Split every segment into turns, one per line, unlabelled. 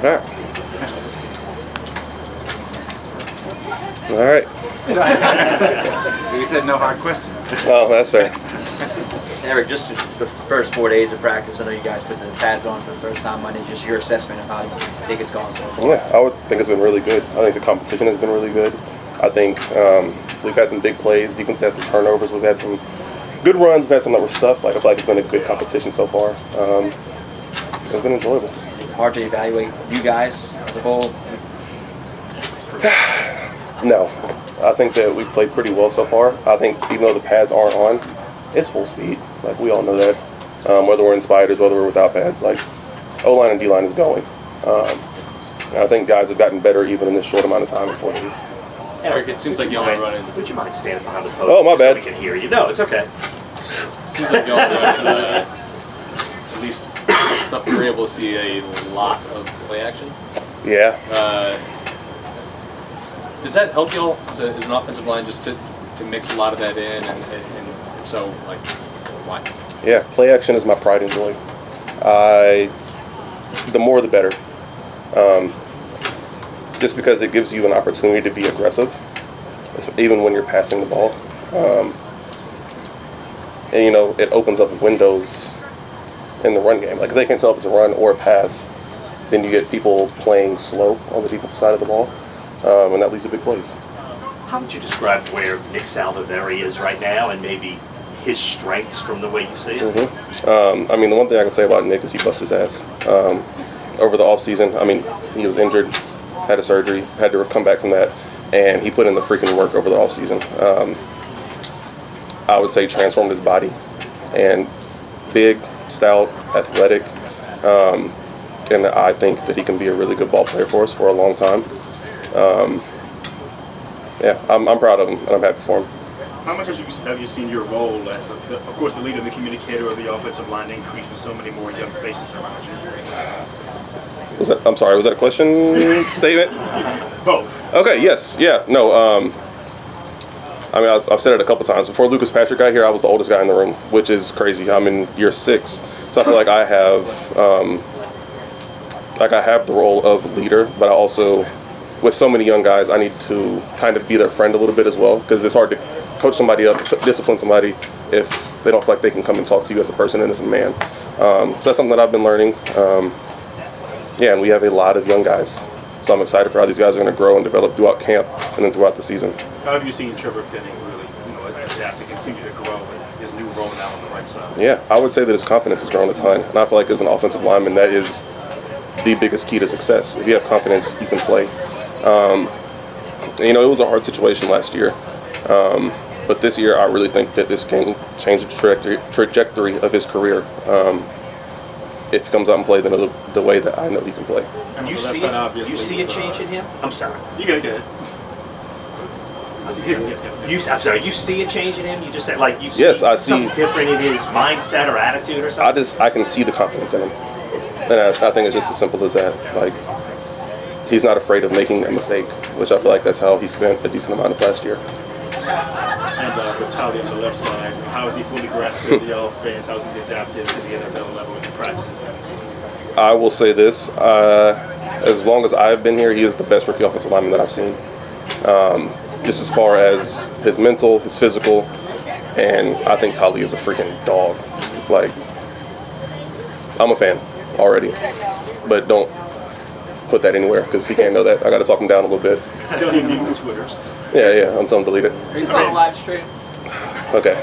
right. All right.
He said no hard questions.
Oh, that's fair.
Eric, just the first 4 days of practice, I know you guys put the pads on for the first time Monday. Just your assessment of how you think it's gone so far.
Yeah, I would think it's been really good. I think the competition has been really good. I think we've had some big plays. Defense has some turnovers. We've had some good runs. We've had some that were stuff. Like, I feel like it's been a good competition so far. It's been enjoyable.
Is it hard to evaluate you guys as a whole?
No. I think that we've played pretty well so far. I think even though the pads aren't on, it's full speed. Like, we all know that. Whether we're in spiders, whether we're without pads, like, O-line and D-line is going. And I think guys have gotten better even in this short amount of time in 4 days.
Eric, it seems like you only run in.
Would you mind standing behind the podium?
Oh, my bad.
So we can hear you. No, it's okay.
Seems like you only run in, at least stuff you're able to see a lot of play action.
Yeah.
Does that help y'all as an offensive line just to mix a lot of that in? And if so, like, why?
Yeah, play action is my pride and joy. The more the better. Just because it gives you an opportunity to be aggressive, even when you're passing the ball. And, you know, it opens up windows in the run game. Like, if they can't tell if it's a run or a pass, then you get people playing slow on the defensive side of the ball, and that leads to big plays.
How would you describe where Nick Saldivari is right now and maybe his strengths from the way you see it?
Mm-hmm. I mean, the one thing I can say about Nick is he busted his ass over the offseason. I mean, he was injured, had a surgery, had to come back from that, and he put in the freaking work over the offseason. I would say transformed his body, and big, stout, athletic, and I think that he can be a really good ball player for us for a long time. Yeah, I'm proud of him, and I'm happy for him.
How much have you seen your role as, of course, the leader and the communicator of the offensive line increase with so many more young faces around you?
I'm sorry, was that a question statement?
Both.
Okay, yes, yeah, no, I mean, I've said it a couple times. Before Lucas Patrick got here, I was the oldest guy in the room, which is crazy. I'm in year 6, so I feel like I have the role of leader, but I also, with so many young guys, I need to kind of be their friend a little bit as well, because it's hard to coach somebody up, discipline somebody if they don't feel like they can come and talk to you as a person and as a man. So that's something that I've been learning. Yeah, and we have a lot of young guys. So I'm excited for how these guys are going to grow and develop throughout camp and then throughout the season.
How have you seen Trevor Penning really, adapt to continue to grow in his new role now on the right side?
Yeah, I would say that his confidence has grown a ton. And I feel like as an offensive lineman, that is the biggest key to success. If you have confidence, you can play. It was a hard situation last year. But this year, I really think that this can change the trajectory of his career. If he comes out and plays the way that I know he can play.
You see a change in him? I'm sorry.
You got it.
I'm sorry. You see a change in him? You just said you see
yes, I see
something different in his mindset or attitude or something?
I can see the confidence in him. And I think it's just as simple as that. Like, he's not afraid of making a mistake, which I feel like that's how he spent a decent amount of last year.
And with Tali on the left side, how is he fully grasping the offense? How is he adapted to the NFL level in the practices?
I will say this. As long as I've been here, he is the best rookie offensive lineman that I've seen. Just as far as his mental, his physical, and I think Tali is a freaking dog. Like, I'm a fan already, but don't put that anywhere because he can't know that. I got to talk him down a little bit.
Tell him you on Twitters.
Yeah, I'm telling him to delete it.
He's on live stream.
Okay.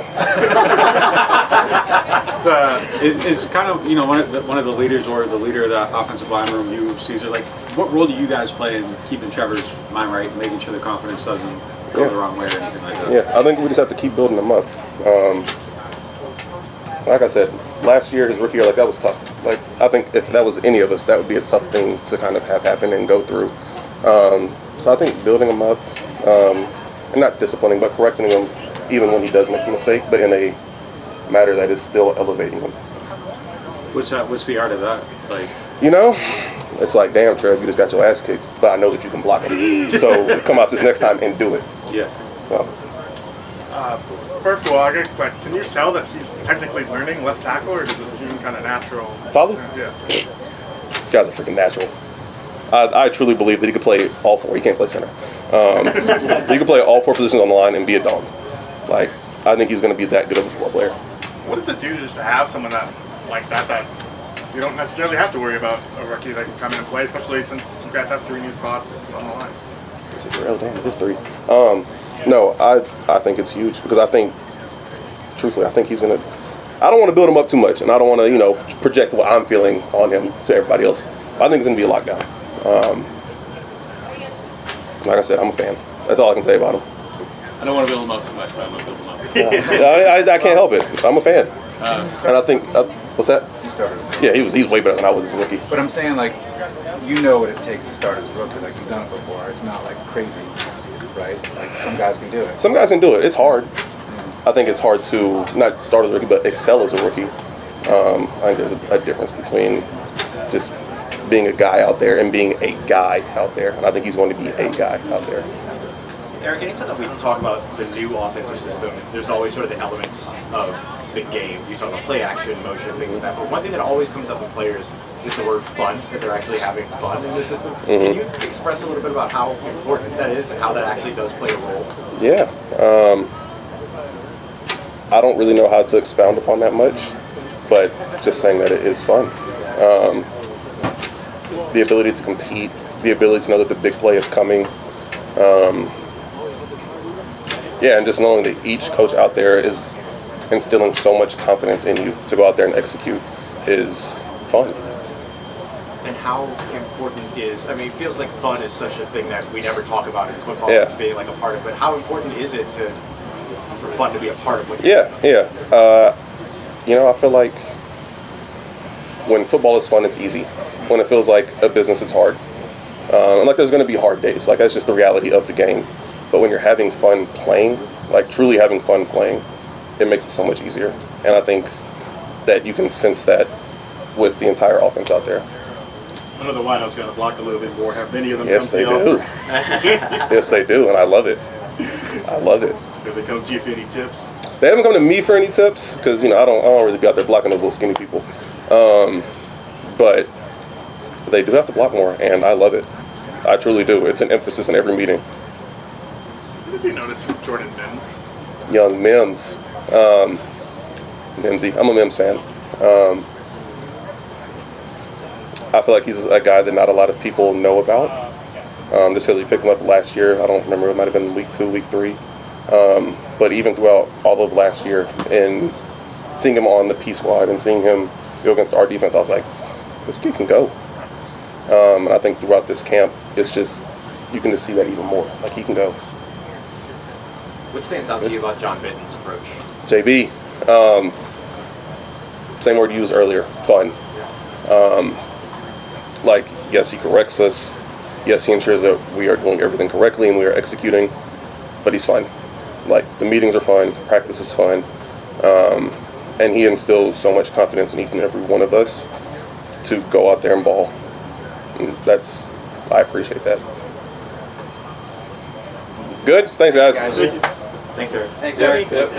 Is kind of one of the leaders or the leader of the offensive line room, you, Caesar. Like, what role do you guys play in keeping Trevor's mind right, making sure the confidence doesn't go the wrong way or anything like that?
Yeah, I think we just have to keep building them up. Like I said, last year, his rookie year, that was tough. Like, I think if that was any of us, that would be a tough thing to kind of have happen and go through. So I think building him up, and not disciplining, but correcting him even when he does make a mistake, but in a matter that is still elevating him.
What's the art of that? Like,
it's like, damn, Trev, you just got your ass kicked, but I know that you can block him. So come out this next time and do it.
Yeah.
For Fuaga, but can you tell that he's technically learning left tackle, or does it seem kind of natural?
Tali?
Yeah.
Guys are freaking natural. I truly believe that he could play all four. He can't play center. He could play all four positions on the line and be a dog. Like, I think he's going to be that good of a football player.
What does it do just to have someone that you don't necessarily have to worry about a rookie that can come in and play, especially since you guys have 3 new spots on the line?
Is it real? Damn, it is 3. No, I think it's huge because I think, truthfully, I think he's going to – I don't want to build him up too much, and I don't want to, project what I'm feeling on him to everybody else. I think it's going to be a lockdown. Like I said, I'm a fan. That's all I can say about him.
I don't want to build him up too much, but I'm going to build him up.
I can't help it. I'm a fan. And I think what's that?
He started.
Yeah, he's way better than I was as a rookie.
But I'm saying, like, you know what it takes to start as a rookie. Like, you've done it before. It's not, like, crazy, right? Like, some guys can do it.
Some guys can do it. It's hard. I think it's hard to not start as a rookie, but excel as a rookie. I think there's a difference between just being a guy out there and being a guy out there. And I think he's going to be a guy out there.
Eric, anytime that we talk about the new offensive system, there's always sort of the elements of the game. You talk about play action, motion, things like that. But one thing that always comes up with players is the word fun, that they're actually having fun in the system. Can you express a little bit about how important that is and how that actually does play a role?
Yeah. I don't really know how to expound upon that much, but just saying that it is fun. The ability to compete, the ability to know that the big play is coming. And just knowing that each coach out there is instilling so much confidence in you to go out there and execute is fun.
And how important is, it feels like fun is such a thing that we never talk about in football
Yeah.
as being like a part of it. How important is it for fun to be a part of what you
I feel like when football is fun, it's easy. When it feels like a business, it's hard. And like there's going to be hard days. Like that's just the reality of the game. But when you're having fun playing, like truly having fun playing, it makes it so much easier. And I think that you can sense that with the entire offense out there.
I know the wideouts got to block a little bit more. Have many of them
Yes,
come
they
to you?
do. Yes, they do, and I love it. I love it.
Does it come to you for any tips?
They haven't come to me for any tips because I don't really be out there blocking those little skinny people. But they do have to block more, and I love it. I truly do. It's an emphasis in every meeting.
What did you notice with Jordan Mims?
Young Mims. Mimsy. I'm a Mims fan. I feel like he's a guy that not a lot of people know about. Just because we picked him up last year. I don't remember. It might have been week 2, week 3. But even throughout all of last year and seeing him on the P squad and seeing him go against our defense, I was like, this kid can go. And I think throughout this camp, it's just, you can just see that even more. Like, he can go.
What stands out to you about John Bitten's approach?
JB, same word you used earlier, fun. Yes, he corrects us. Yes, he ensures that we are doing everything correctly and we are executing, but he's fun. Like, the meetings are fun, practice is fun, and he instills so much confidence in each and every one of us to go out there and ball. And I appreciate that. Good? Thanks, guys.
Thanks, Eric.
Thanks, Eric.
Yep.